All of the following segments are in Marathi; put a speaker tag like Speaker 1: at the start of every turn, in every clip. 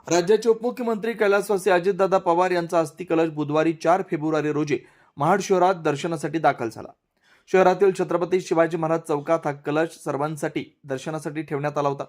Speaker 1: राज्याचे उपमुख्यमंत्री कैलासवासी अजितदादा पवार यांचा अस्थि कलश बुधवारी 4 फेब्रुवारी रोजी महाड शहरात दर्शनासाठी दाखल झाला। शहरातील छत्रपती शिवाजी महाराज चौकात हा कलश सर्वांसाठी दर्शनासाठी ठेवण्यात आला होता।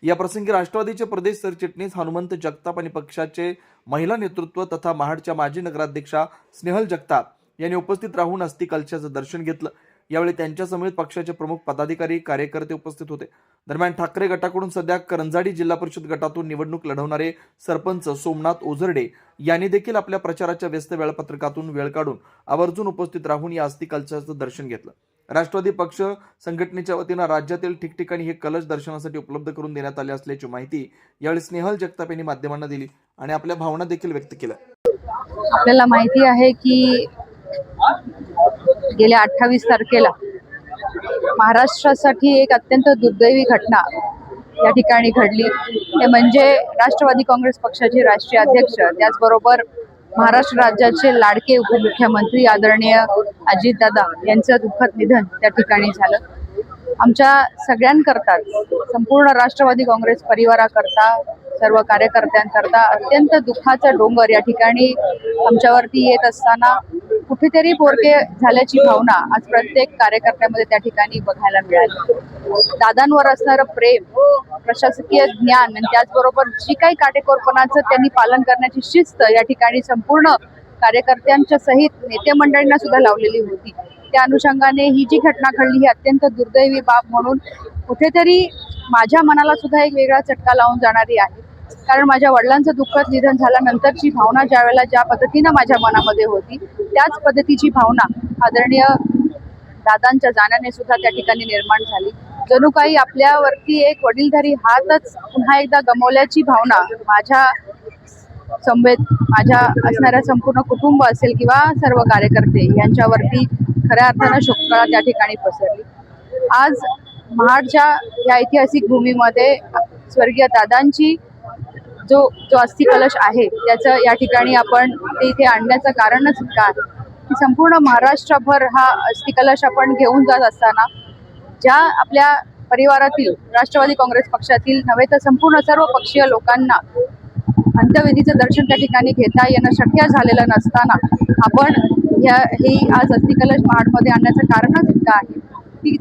Speaker 1: या प्रसंगी राष्ट्रवादीचे प्रदेश सरचिटणीस हनुमंत जगताप आणि पक्षाचे महिला नेतृत्व तथा महाडच्या माजी नगराध्यक्षा स्नेहल जगताप यांनी उपस्थित राहून अस्थि कलशाचं दर्शन घेतलं। यावेळी त्यांच्या समेत पक्षाचे प्रमुख पदाधिकारी कार्यकर्ते उपस्थित होते। दरम्यान ठाकरे गटाकडून सध्या करंजाडी जिल्हा परिषद गटातून निवडणूक लढवणारे सरपंच सोमनाथ ओझरडे यांनी देखील आपल्या प्रचाराच्या व्यस्त वेळापत्रकातून वेळ काढून आवर्जून उपस्थित राहून या अस्थि कलशाचं दर्शन घेतलं। राष्ट्रवादी पक्ष संघटनेच्या वतीनं राज्यातील ठिकठिकाणी हे कलश दर्शनासाठी उपलब्ध करून देण्यात आले असल्याची माहिती यावेळी स्नेहल जगताप यांनी माध्यमांना दिली आणि आपल्या भावना देखील व्यक्त केल्या।
Speaker 2: आपल्याला माहिती आहे की गेल्या 28 तारखेला महाराष्ट्रासाठी एक अत्यंत दुर्दैवी घटना या ठिकाणी घडली। ते म्हणजे राष्ट्रवादी काँग्रेस पक्षाचे राष्ट्रीय अध्यक्ष त्याचबरोबर महाराष्ट्र राज्याचे लाडके उपमुख्यमंत्री आदरणीय अजितदादा यांचं दुःखद निधन त्या ठिकाणी झालं। आमच्या सगळ्यांकरता संपूर्ण राष्ट्रवादी काँग्रेस परिवाराकरता सर्व कार्यकर्त्यांकरता अत्यंत दुःखाचा डोंगर या ठिकाणी आमच्यावरती येत असताना कुठेतरी पोरके झाल्याची भावना आज प्रत्येक कार्यकर्त्यामध्ये त्या ठिकाणी बघायला मिळाली। दादांवर असणारं प्रेम, प्रशासकीय ज्ञान आणि त्याचबरोबर जी काही काटेकोरपणाचं त्यांनी पालन करण्याची शिस्त या ठिकाणी संपूर्ण कार्यकर्त्यांच्या सहित नेते मंडळींना सुद्धा लावलेली होती। त्या अनुषंगाने ही जी घटना घडली ही अत्यंत दुर्दैवी बाब म्हणून कुठेतरी माझ्या मनाला सुद्धा एक वेगळा चटका लावून जाणारी आहे। कारण माझ्या वडिलांचं दुःखद निधन झाल्यानंतरची भावना ज्यावेळेला ज्या पद्धतीनं माझ्या मनामध्ये होती त्याच पद्धतीची भावना आदरणीय दादांच्या जाण्याने सुद्धा त्या ठिकाणी निर्माण झाली। जणू काही आपल्यावरती एक वडीलधारी हातच पुन्हा एकदा गमावल्याची भावना माझ्या समवेत माझ्या असणाऱ्या संपूर्ण कुटुंब असेल किंवा सर्व कार्यकर्ते यांच्यावरती खऱ्या अर्थानं शोककळा त्या ठिकाणी पसरली। आज महाडच्या या ऐतिहासिक भूमीमध्ये स्वर्गीय दादांची जो अस्थि कलश आहे त्याचं या ठिकाणी आपण ते इथे आणण्याचं कारणच का आहे की संपूर्ण महाराष्ट्रभर हा अस्थि कलश आपण घेऊन जात असताना ज्या आपल्या परिवारातील राष्ट्रवादी काँग्रेस पक्षातील नव्हे तर संपूर्ण सर्व पक्षीय लोकांना अंत्यविधीचं दर्शन त्या ठिकाणी घेता येणं शक्य झालेलं नसताना आपण हे आज अस्थि कलश महाडमध्ये आणण्याचं कारणच का आहे की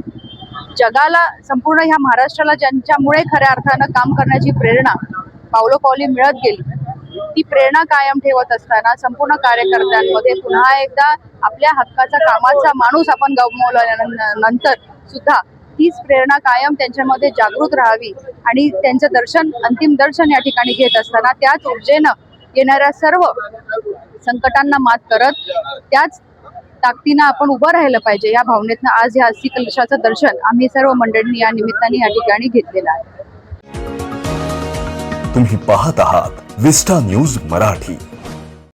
Speaker 2: जगाला संपूर्ण ह्या महाराष्ट्राला ज्यांच्यामुळे खऱ्या अर्थानं काम करण्याची प्रेरणा पावलोपावली मिळत गेली ती प्रेरणा कायम ठेवत असताना संपूर्ण कार्यकर्त्यांमध्ये पुन्हा एकदा आपल्या हक्काचा कामाचा माणूस आपण गमावल्यानंतर सुद्धा तीच प्रेरणा कायम त्यांच्यामध्ये जागृत राहावी आणि त्यांचं दर्शन अंतिम दर्शन या ठिकाणी घेत असताना त्याच ऊर्जेनं येणाऱ्या सर्व संकटांना मात करत त्याच ताकदीनं आपण उभं राहिलं पाहिजे या भावनेतनं आज या अस्थि कलशाचं दर्शन आम्ही सर्व मंडळींनी या निमित्ताने या ठिकाणी घेतलेलं आहे।
Speaker 3: तुम्ही पाहत आहात विस्टा न्यूज मराठी।